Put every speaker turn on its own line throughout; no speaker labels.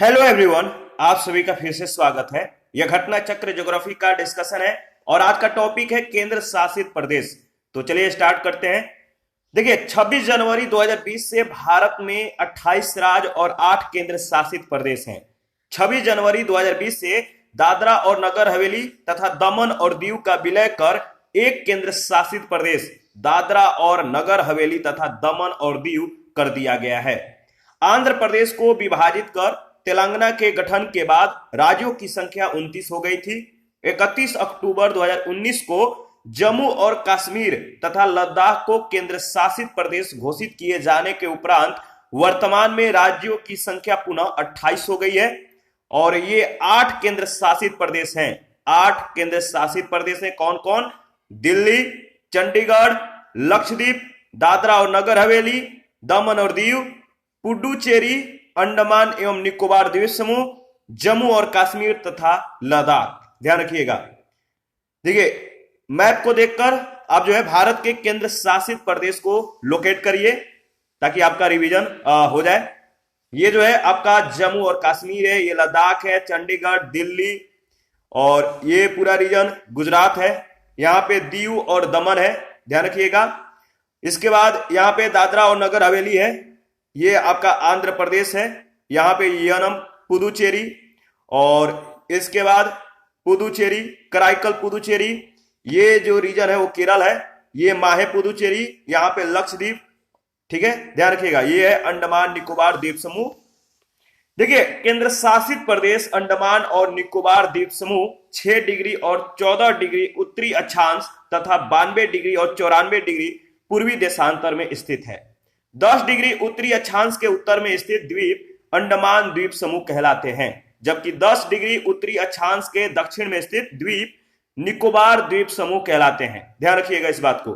Hello everyone, आप सभी का फिर से स्वागत है। यह घटना चक्र ज्योग्राफी का डिस्कशन है और आज का टॉपिक है केंद्र शासित प्रदेश। तो चलिए स्टार्ट करते हैं। देखिए 26 जनवरी 2020 से भारत में 28 राज्य और 8 केंद्र शासित प्रदेश हैं। 26 जनवरी 2020 से दादरा और नगर हवेली तथा दमन और दीव का विलय कर एक केंद्र शासित प्रदेश दादरा और नगर हवेली तथा दमन और दीव कर दिया गया है। आंध्र प्रदेश को विभाजित कर तेलंगाना के गठन के बाद राज्यों की संख्या 29 हो गई थी। 31 अक्टूबर 2019 को जम्मू और कश्मीर तथा लद्दाख को केंद्र शासित प्रदेश घोषित किए जाने के उपरांत वर्तमान में राज्यों की संख्या पुनः 28 हो गई है और ये 8 केंद्र शासित प्रदेश हैं। 8 केंद्र शासित प्रदेश हैं। कौन कौन? दिल्ली, चंडीगढ़, लक्षद्वीप, दादरा और नगर हवेली, दमन और दीव, पुडुचेरी, अंडमान एवं निकोबार द्वीप समूह, जम्मू और कश्मीर तथा लद्दाख। ध्यान रखिएगा। देखिए मैप को देखकर आप जो है भारत के केंद्र शासित प्रदेश को लोकेट करिए ताकि आपका रिवीजन हो जाए। ये जो है आपका जम्मू और कश्मीर है, ये लद्दाख है, चंडीगढ़, दिल्ली और ये पूरा रीजन गुजरात है। यहाँ पे दीव और दमन है, ध्यान रखिएगा। इसके बाद यहाँ पे दादरा और नगर हवेली है, ये आपका आंध्र प्रदेश है। यहाँ पे यनम पुदुचेरी और इसके बाद पुदुचेरी, कराईकल पुदुचेरी, ये जो रीजन है वो केरल है। ये माहे पुदुचेरी, यहाँ पे लक्षद्वीप, ठीक है, ध्यान रखिएगा। ये है अंडमान निकोबार द्वीप समूह। देखिए केंद्र शासित प्रदेश अंडमान और निकोबार द्वीप समूह 6 डिग्री और 14 डिग्री उत्तरी अक्षांश तथा 92 डिग्री और 94 डिग्री पूर्वी देशांतर में स्थित है। 10 डिग्री उत्तरी अक्षांश के उत्तर में स्थित द्वीप अंडमान द्वीप समूह कहलाते हैं, जबकि 10 डिग्री उत्तरी अक्षांश के दक्षिण में स्थित द्वीप निकोबार द्वीप समूह कहलाते हैं। ध्यान रखिएगा इस बात को।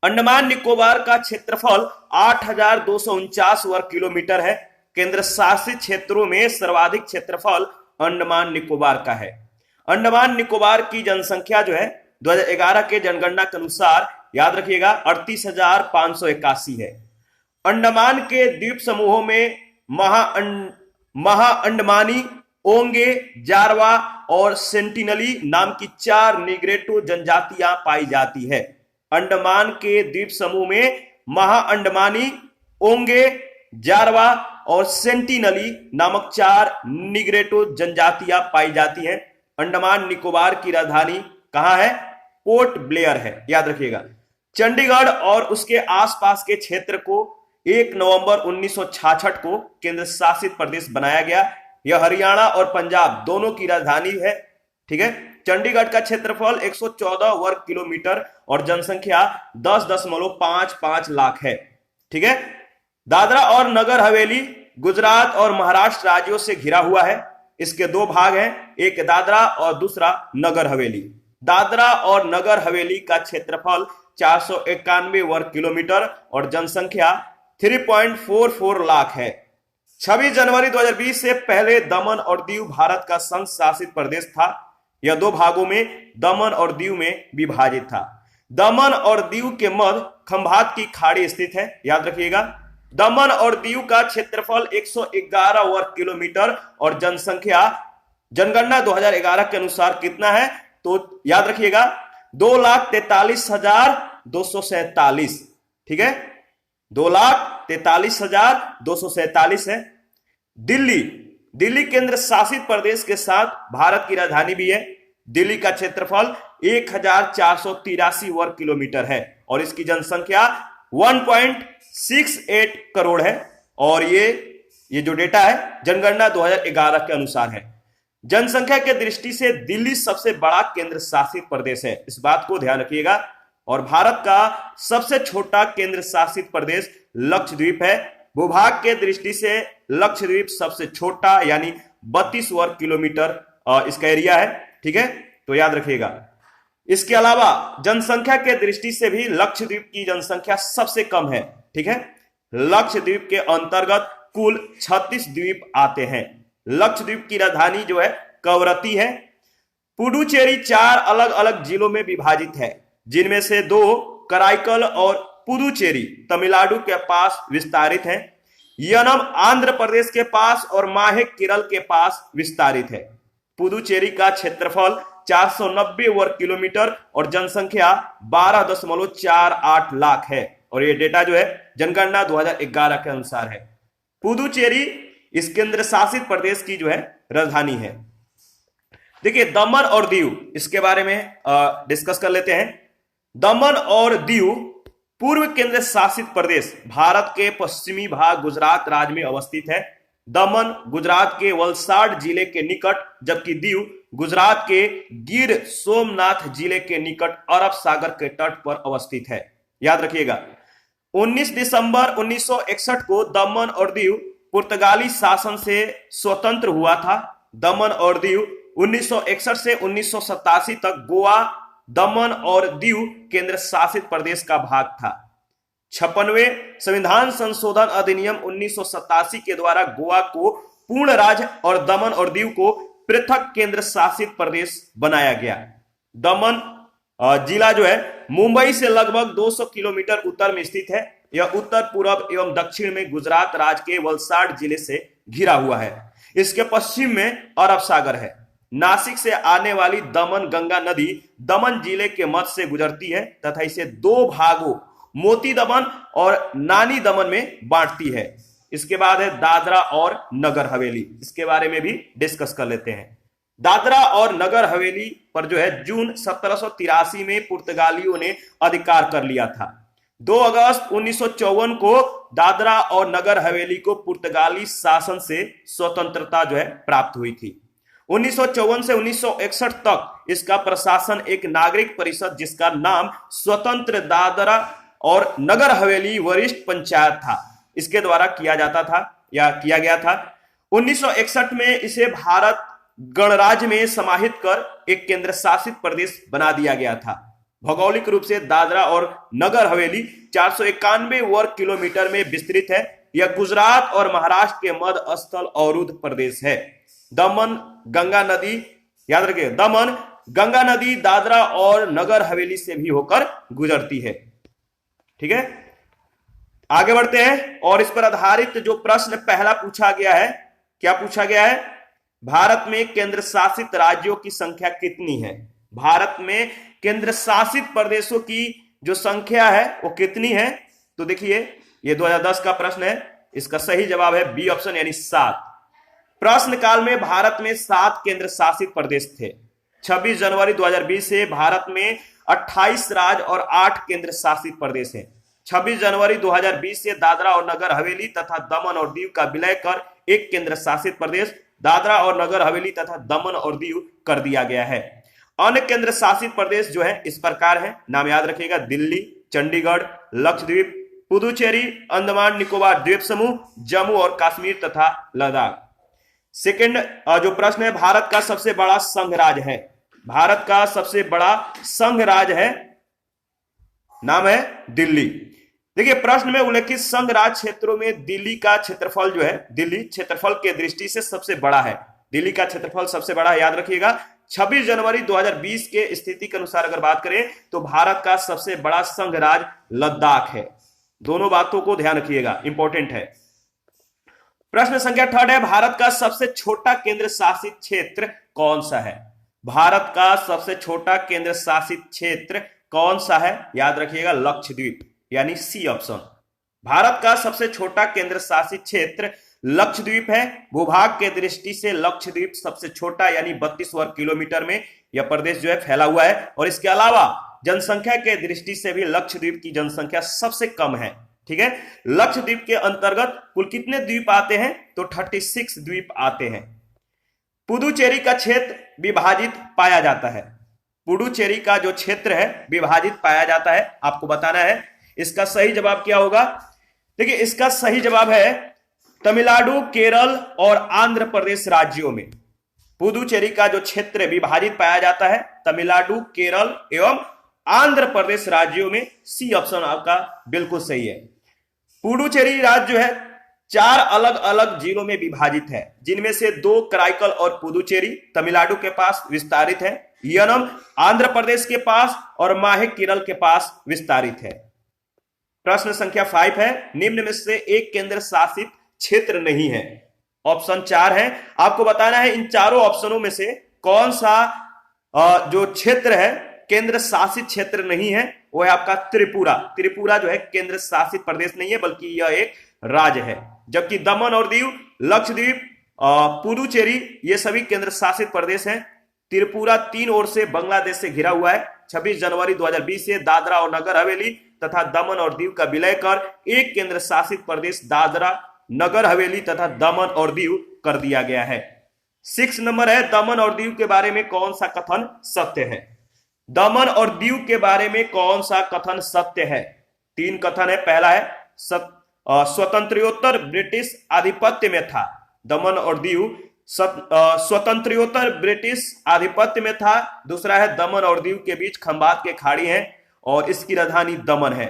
अंडमान निकोबार का क्षेत्रफल 8,249 वर्ग किलोमीटर है। केंद्र शासित क्षेत्रों में सर्वाधिक क्षेत्रफल अंडमान निकोबार का है। अंडमान निकोबार की जनसंख्या जो है 2011 के जनगणना के अनुसार, याद रखिएगा, 38,581 है। अंडमान के द्वीप समूहों में महा अंडमानी, ओंगे, जारवा और सेंटिनली नाम की 4 निग्रेटो जनजातियां पाई जाती है। अंडमान के द्वीप समूह में महा अंडमानी, ओंगे, जारवा और सेंटिनली नामक 4 निग्रेटो जनजातियां पाई जाती हैं। अंडमान निकोबार की राजधानी कहां है? पोर्ट ब्लेयर है, याद रखिएगा। चंडीगढ़ और उसके आसपास के क्षेत्र को 1 नवंबर 1966 को केंद्र शासित प्रदेश बनाया गया। यह हरियाणा और पंजाब दोनों की राजधानी है, ठीक है। चंडीगढ़ का क्षेत्रफल 114 वर्ग किलोमीटर और जनसंख्या 10.55 लाख है, ठीक है। दादरा और नगर हवेली गुजरात और महाराष्ट्र राज्यों से घिरा हुआ है। इसके 2 भाग हैं, एक दादरा और दूसरा नगर हवेली। दादरा और नगर हवेली का क्षेत्रफल 491 वर्ग किलोमीटर और जनसंख्या 3.44 लाख है। 26 जनवरी 2020 से पहले दमन और दीव भारत का संघ शासित प्रदेश था। यह 2 भागों में दमन और दीव में विभाजित था। दमन और दीव के मध्य खंभात की खाड़ी स्थित है, याद रखिएगा। दमन और दीव का क्षेत्रफल 111 वर्ग किलोमीटर और जनसंख्या जनगणना 2011 के अनुसार कितना है? तो याद रखिएगा 2,43,247, ठीक है, 2,43,247 है। दिल्ली केंद्र शासित प्रदेश के साथ भारत की राजधानी भी है। दिल्ली का क्षेत्रफल 1,483 वर्ग किलोमीटर है और इसकी जनसंख्या 1.68 करोड़ है और ये जो डेटा है जनगणना 2011 के अनुसार है। जनसंख्या के दृष्टि से दिल्ली सबसे बड़ा केंद्र शासित प्रदेश है, इस बात को ध्यान रखिएगा। और भारत का सबसे छोटा केंद्र शासित प्रदेश लक्षद्वीप है। भूभाग के दृष्टि से लक्षद्वीप सबसे छोटा यानी 32 वर्ग किलोमीटर इसका एरिया है, ठीक है, तो याद रखिएगा। इसके अलावा जनसंख्या के दृष्टि से भी लक्षद्वीप की जनसंख्या सबसे कम है, ठीक है। लक्षद्वीप के अंतर्गत कुल 36 द्वीप आते हैं। लक्षद्वीप की राजधानी जो है कवरत्ती है। पुडुचेरी 4 अलग अलग जिलों में विभाजित है, जिनमें से 2 कराईकल और पुदुचेरी तमिलनाडु के पास विस्तारित हैं। यनम आंध्र प्रदेश के पास और माहे केरल के पास विस्तारित है। पुदुचेरी का क्षेत्रफल 490 वर्ग किलोमीटर और जनसंख्या 12.48 लाख है। और ये डेटा जो है जनगणना 2011 के अनुसार है। पुदुचेरी इस केंद्र शासित प्रदेश की जो है राजधानी है। देखिए दमन और दीव, इसके बारे में डिस्कस कर लेते हैं। दमन और दीव पूर्व केंद्र शासित प्रदेश भारत के पश्चिमी भाग गुजरात राज्य में अवस्थित है। दमन गुजरात के वलसाड जिले के निकट, जबकि दीव गुजरात के गिर सोमनाथ जिले के निकट अरब सागर के तट पर अवस्थित है। याद रखिएगा 19 दिसंबर 1961 को दमन और दीव पुर्तगाली शासन से स्वतंत्र हुआ था। दमन और दीव 1961 से 1987 तक गोवा, दमन और दीव केंद्र शासित प्रदेश का भाग था। 56वें संविधान संशोधन अधिनियम 1987 के द्वारा गोवा को पूर्ण राज्य और दमन और दीव को पृथक केंद्र शासित प्रदेश बनाया गया। दमन जिला जो है मुंबई से लगभग 200 किलोमीटर उत्तर में स्थित है। यह उत्तर पूर्व एवं दक्षिण में गुजरात राज्य के वलसाड जिले से घिरा हुआ है। इसके पश्चिम में अरब सागर है। नासिक से आने वाली दमन गंगा नदी दमन जिले के मध्य से गुजरती है तथा इसे दो भागों मोती दमन और नानी दमन में बांटती है। इसके बाद है दादरा और नगर हवेली, इसके बारे में भी डिस्कस कर लेते हैं। दादरा और नगर हवेली पर जो है जून 1783 में पुर्तगालियों ने अधिकार कर लिया था। 2 अगस्त 1954 को दादरा और नगर हवेली को पुर्तगाली शासन से स्वतंत्रता जो है प्राप्त हुई थी। 1954 से 1961 तक इसका प्रशासन एक नागरिक परिषद जिसका नाम स्वतंत्र दादरा और नगर हवेली वरिष्ठ पंचायत था, इसके द्वारा किया जाता था या किया गया था। 1961 में इसे भारत गणराज्य में समाहित कर एक केंद्र शासित प्रदेश बना दिया गया था। भौगोलिक रूप से दादरा और नगर हवेली 491 वर्ग किलोमीटर में विस्तृत है। यह गुजरात और महाराष्ट्र के मध्य स्थल अवरुद्ध प्रदेश है। दमन गंगा नदी, याद रखिए दमन गंगा नदी दादरा और नगर हवेली से भी होकर गुजरती है। ठीक है, आगे बढ़ते हैं। और इस पर आधारित जो प्रश्न पहला पूछा गया है, क्या पूछा गया है? भारत में केंद्र शासित राज्यों की संख्या कितनी है? भारत में केंद्र शासित प्रदेशों की जो संख्या है वो कितनी है? तो देखिए ये 2010 का प्रश्न है। इसका सही जवाब है बी ऑप्शन यानी 7। प्रश्न काल में भारत में 7 केंद्र शासित प्रदेश थे। 26 जनवरी 2020 से भारत में 28 राज्य और 8 केंद्र शासित प्रदेश हैं। 26 जनवरी 2020 से दादरा और नगर हवेली तथा दमन और दीव का विलय कर एक केंद्र शासित प्रदेश दादरा और नगर हवेली तथा दमन और दीव कर दिया गया है। अन्य केंद्र शासित प्रदेश जो है इस प्रकार है, नाम याद रखिएगा, दिल्ली, चंडीगढ़, लक्षद्वीप, पुदुचेरी, अंडमान निकोबार द्वीप समूह, जम्मू और कश्मीर तथा लद्दाख। सेकंड जो प्रश्न है, भारत का सबसे बड़ा संघ राज्य है। भारत का सबसे बड़ा संघ राज्य है, नाम है दिल्ली। देखिए प्रश्न में उल्लेखित संघ राज्य क्षेत्रों में दिल्ली का क्षेत्रफल जो है, दिल्ली क्षेत्रफल के दृष्टि से सबसे बड़ा है। दिल्ली का क्षेत्रफल सबसे बड़ा है, याद रखिएगा। 26 जनवरी 2020 के स्थिति के अनुसार अगर बात करें तो भारत का सबसे बड़ा संघ राज्य लद्दाख है। दोनों बातों को ध्यान रखिएगा, इंपॉर्टेंट है। प्रश्न संख्या 3 है, भारत का सबसे छोटा केंद्र शासित क्षेत्र कौन सा है? भारत का सबसे छोटा केंद्र शासित क्षेत्र कौन सा है? याद रखिएगा लक्षद्वीप, यानी सी ऑप्शन। भारत का सबसे छोटा केंद्र शासित क्षेत्र लक्षद्वीप है। भूभाग के दृष्टि से लक्षद्वीप सबसे छोटा यानी 32 वर्ग किलोमीटर में यह प्रदेश जो है फैला हुआ है। और इसके अलावा जनसंख्या के दृष्टि से भी लक्षद्वीप की जनसंख्या सबसे कम है। ठीक है, लक्षद्वीप के अंतर्गत कुल कितने द्वीप आते हैं? तो 36 द्वीप आते हैं। पुदुचेरी का क्षेत्र विभाजित पाया जाता है। पुडुचेरी का जो क्षेत्र है विभाजित पाया जाता है, आपको बताना है। इसका सही जवाब क्या होगा? देखिए इसका सही जवाब है तमिलनाडु, केरल और आंध्र प्रदेश राज्यों में पुदुचेरी का जो क्षेत्र विभाजित पाया जाता है तमिलनाडु, केरल एवं आंध्र प्रदेश राज्यों में। सी ऑप्शन आपका बिल्कुल सही है। पुडुचेरी राज्य जो है 4 अलग अलग जिलों में विभाजित है, जिनमें से 2 कराईकल और पुदुचेरी तमिलनाडु के पास विस्तारित है, यनम आंध्र प्रदेश के पास और माहे केरल के पास विस्तारित है। प्रश्न संख्या 5 है, निम्न में से एक केंद्र शासित क्षेत्र नहीं है। ऑप्शन 4 है। आपको बताना है इन चारों ऑप्शनों में से कौन सा जो क्षेत्र है केंद्र शासित क्षेत्र नहीं है, वो है आपका त्रिपुरा। त्रिपुरा जो है केंद्र शासित प्रदेश नहीं है बल्कि यह एक राज्य है। जबकि दमन और दीव, लक्षद्वीप, पुडुचेरी ये सभी केंद्र शासित प्रदेश हैं। त्रिपुरा 3 ओर से बांग्लादेश से घिरा हुआ है। 26 जनवरी 2020 से दादरा और नगर हवेली तथा दमन और दीव का विलय कर एक केंद्र शासित प्रदेश दादरा नगर हवेली तथा दमन और दीव कर दिया गया है। 6 नंबर है, दमन और दीव के बारे में कौन सा कथन सत्य है? दमन और दीव के बारे में कौन सा कथन सत्य है? 3 कथन है। पहला है स्वतंत्रोत्तर ब्रिटिश आधिपत्य में था। दमन और दीव स्वतंत्रोत्तर ब्रिटिश आधिपत्य में था। दूसरा है दमन और दीव के बीच खंबात के खाड़ी हैं और इसकी राजधानी दमन है।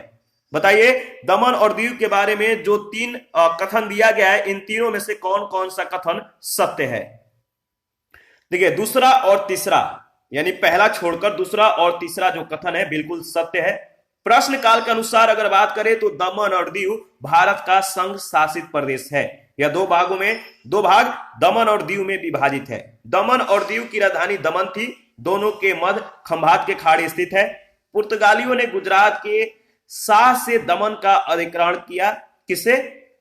बताइए दमन और दीव के बारे में जो 3 कथन दिया गया है, इन तीनों में से कौन कौन सा कथन सत्य है? देखिए दूसरा और तीसरा, यानी पहला छोड़कर दूसरा और तीसरा जो कथन है बिल्कुल सत्य है। प्रश्न काल के अनुसार अगर बात करें तो दमन और दीव भारत का संघ शासित प्रदेश है। यह 2 भागों में 2 भाग दमन और दीव में विभाजित है। दमन और दीव की राजधानी दमन थी। दोनों के मध्य खंभात के खाड़ी स्थित है। पुर्तगालियों ने गुजरात के शाह से दमन का अधिग्रहण किया। किसे?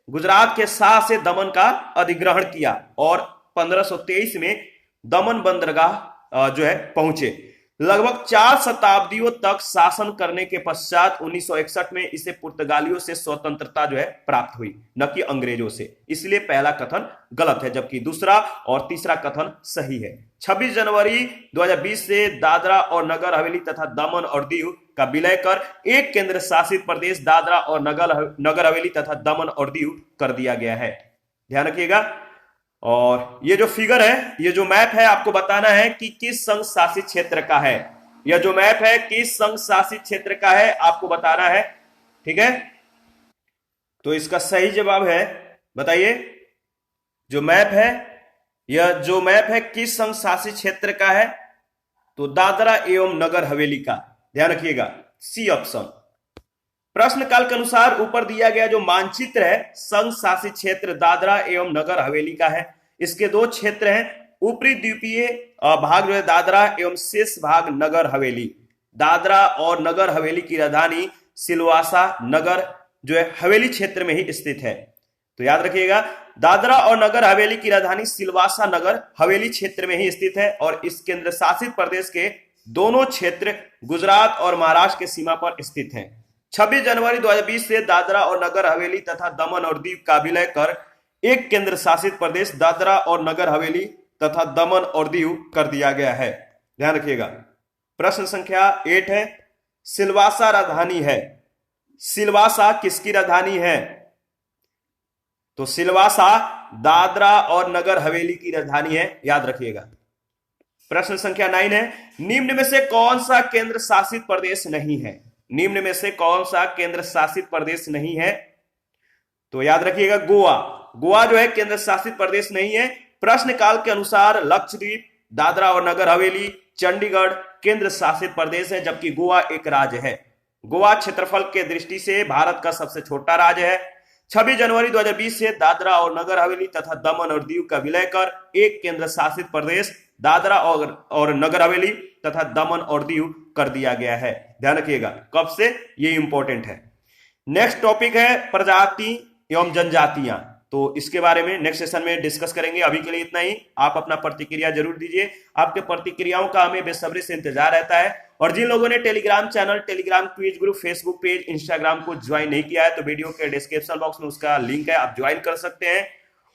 गुजरात के शाह से दमन का अधिग्रहण किया और 1523 में दमन बंदरगाह जो है पहुंचे। लगभग 4 शताब्दियों तक शासन करने के पश्चात 1961 में इसे पुर्तगालियों से स्वतंत्रता जो है प्राप्त हुई, न कि अंग्रेजों से। इसलिए पहला कथन गलत है जबकि दूसरा और तीसरा कथन सही है। 26 जनवरी 2020 से दादरा और नगर हवेली तथा दमन और दीव का विलय कर एक केंद्र शासित प्रदेश दादरा और नगर हवेली तथा दमन और दीव कर दिया गया है। ध्यान रखिएगा। और ये जो फिगर है, ये जो मैप है, आपको बताना है कि किस संघ शासित क्षेत्र का है। यह जो मैप है किस संघ शासित क्षेत्र का है आपको बताना है। ठीक है, तो इसका सही जवाब है, बताइए, जो मैप है, यह जो मैप है किस संघ शासित क्षेत्र का है? तो दादरा एवं नगर हवेली का। ध्यान रखिएगा, सी ऑप्शन। प्रश्न काल के अनुसार ऊपर दिया गया जो मानचित्र है संघ शासित क्षेत्र दादरा एवं नगर हवेली का है। इसके 2 क्षेत्र हैं, ऊपरी द्वीपीय भाग जो है दादरा एवं शेष भाग नगर हवेली। दादरा और नगर हवेली की राजधानी सिलवासा नगर जो है हवेली क्षेत्र में ही स्थित है। तो याद रखिएगा, दादरा और नगर हवेली की राजधानी सिलवासा नगर हवेली क्षेत्र में ही स्थित है और इस केंद्र शासित प्रदेश के दोनों क्षेत्र गुजरात और महाराष्ट्र के सीमा पर स्थित हैं। 26 जनवरी 2020 से दादरा और नगर हवेली तथा दमन और दीव का विलय कर एक केंद्र शासित प्रदेश दादरा और नगर हवेली तथा दमन और दीव कर दिया गया है। ध्यान रखिएगा। प्रश्न संख्या 8 है, सिलवासा राजधानी है। सिलवासा किसकी राजधानी है? तो सिलवासा दादरा और नगर हवेली की राजधानी है, याद रखिएगा। प्रश्न संख्या 9 है, निम्न में से कौन सा केंद्र शासित प्रदेश नहीं है? निम्न में से कौन सा केंद्र शासित प्रदेश नहीं है? तो याद रखिएगा, गोवा। गोवा जो है केंद्र शासित प्रदेश नहीं है। प्रश्न काल के अनुसार लक्षद्वीप, दादरा और नगर हवेली, चंडीगढ़ केंद्र शासित प्रदेश है जबकि गोवा एक राज्य है। गोवा क्षेत्रफल के दृष्टि से भारत का सबसे छोटा राज्य है। 26 जनवरी 2020 से दादरा और नगर हवेली तथा दमन और दीव का विलय कर एक केंद्र शासित प्रदेश दादरा और नगर हवेली तथा दमन और दीव कर दिया गया है। ध्यान रखिएगा, कब से, ये इंपॉर्टेंट है। नेक्स्ट टॉपिक है प्रजाति एवं जनजातियां। तो इसके बारे में नेक्स्ट सेशन में डिस्कस करेंगे। अभी के लिए इतना ही। आप अपना प्रतिक्रिया जरूर दीजिए। आपके प्रतिक्रियाओं का हमें बेसब्री से इंतजार रहता है। और जिन लोगों ने Telegram channel, Telegram quiz group, Facebook page, Instagram को ज्वाइन नहीं किया है तो वीडियो के डिस्क्रिप्शन बॉक्स में उसका लिंक है, आप ज्वाइन कर सकते हैं।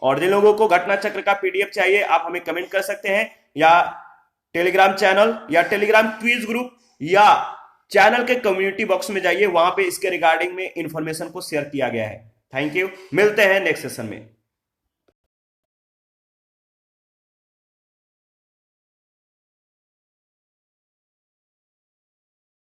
और जिन लोगों को घटना चक्र का पीडीएफ चाहिए आप हमें कमेंट कर सकते हैं, या टेलीग्राम चैनल या टेलीग्राम क्विज ग्रुप या चैनल के कम्युनिटी बॉक्स में जाइए, वहां पे इसके रिगार्डिंग में इंफॉर्मेशन को शेयर किया गया है। थैंक यू, मिलते हैं नेक्स्ट सेशन में।